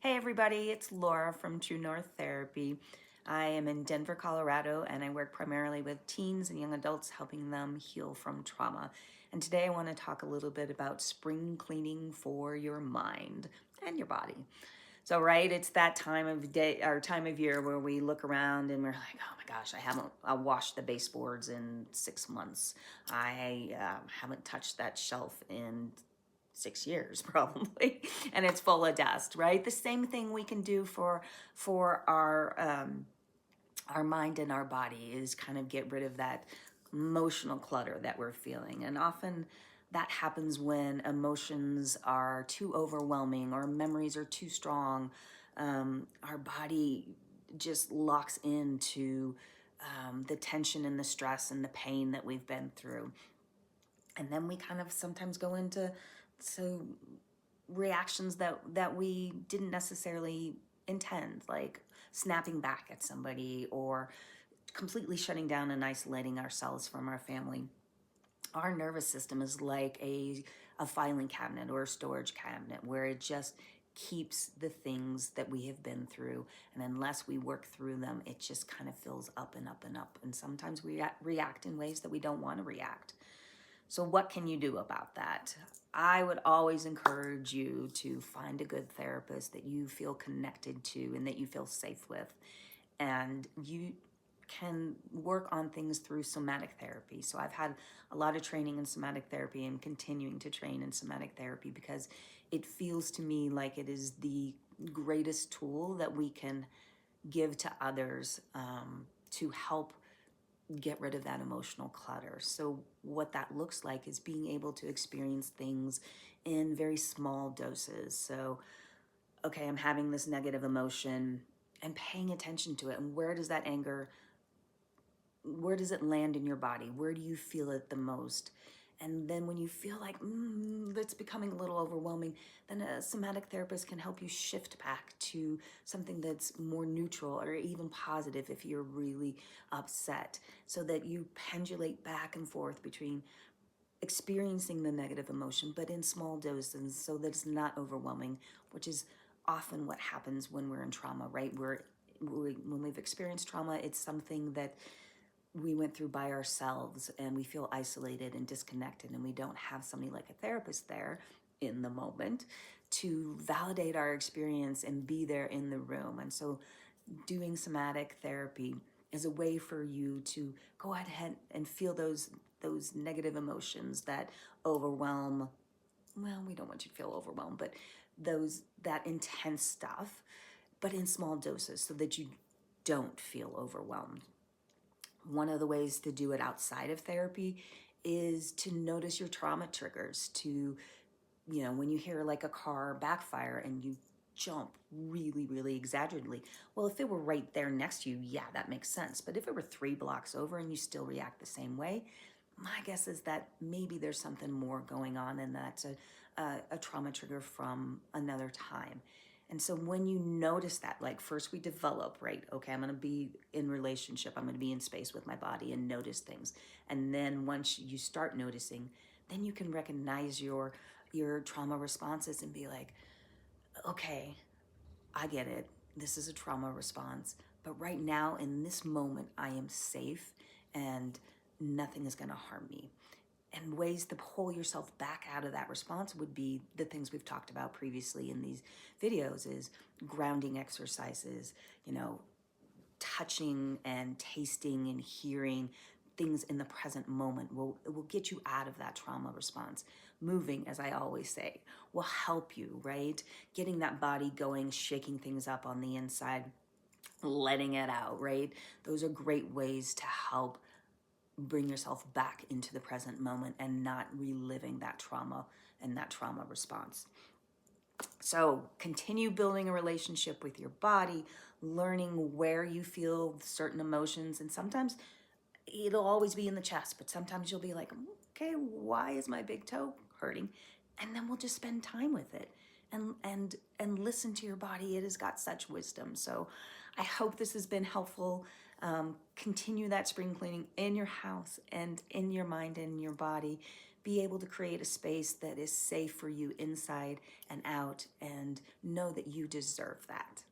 Hey everybody, it's Laura from True North Therapy. I am in Denver, Colorado, and I work primarily with teens and young adults, helping them heal from trauma. And today I want to talk a little bit about spring cleaning for your mind and your body. So, right, it's that time of day or time of year where we look around and we're like, oh my gosh, I haven't washed the baseboards in 6 months. I haven't touched that shelf in 6 years probably, and it's full of dust. Right, the same thing we can do for our mind and our body is kind of get rid of that emotional clutter that we're feeling. And often that happens when emotions are too overwhelming or memories are too strong. Our body just locks into the tension and the stress and the pain that we've been through. And then we kind of sometimes go into reactions that we didn't necessarily intend, like snapping back at somebody or completely shutting down and isolating ourselves from our family. Our nervous system is like a filing cabinet or a storage cabinet where it just keeps the things that we have been through, and unless we work through them, it just kind of fills up and up and up, and sometimes we react in ways that we don't want to react. So what can you do about that? I would always encourage you to find a good therapist that you feel connected to and that you feel safe with. And you can work on things through somatic therapy. So I've had a lot of training in somatic therapy and continuing to train in somatic therapy because it feels to me like it is the greatest tool that we can give to others to help get rid of that emotional clutter. So what that looks like is being able to experience things in very small doses. So, okay, I'm having this negative emotion and paying attention to it. And where does that anger, where does it land in your body? Where do you feel it the most? And then when you feel like that's becoming a little overwhelming, then a somatic therapist can help you shift back to something that's more neutral or even positive if you're really upset, so that you pendulate back and forth between experiencing the negative emotion, but in small doses so that it's not overwhelming, which is often what happens when we're in trauma, right? When we've experienced trauma, it's something that we went through by ourselves and we feel isolated and disconnected, and we don't have somebody like a therapist there in the moment to validate our experience and be there in the room. And so doing somatic therapy is a way for you to go ahead and feel those negative emotions that overwhelm. Well, we don't want you to feel overwhelmed, but that intense stuff, but in small doses so that you don't feel overwhelmed. One of the ways to do it outside of therapy is to notice your trauma triggers. To, when you hear like a car backfire and you jump really, really exaggeratedly. Well, if it were right there next to you, yeah, that makes sense. But if it were 3 blocks over and you still react the same way, my guess is that maybe there's something more going on, and that's a trauma trigger from another time. And so when you notice that, like first we develop, right? Okay, I'm going to be in relationship. I'm going to be in space with my body and notice things. And then once you start noticing, then you can recognize your trauma responses and be like, okay, I get it. This is a trauma response. But right now, in this moment, I am safe and nothing is going to harm me. And ways to pull yourself back out of that response would be the things we've talked about previously in these videos: is grounding exercises, touching and tasting and hearing things in the present moment it will get you out of that trauma response. Moving, as I always say, will help you, right? Getting that body going, shaking things up on the inside, letting it out, right? Those are great ways to help bring yourself back into the present moment and not reliving that trauma and that trauma response. So continue building a relationship with your body, learning where you feel certain emotions. And sometimes it'll always be in the chest, but sometimes you'll be like, okay, why is my big toe hurting? And then we'll just spend time with it and listen to your body. It has got such wisdom. So I hope this has been helpful. Continue that spring cleaning in your house and in your mind and in your body. be able to create a space that is safe for you inside and out, and know that you deserve that.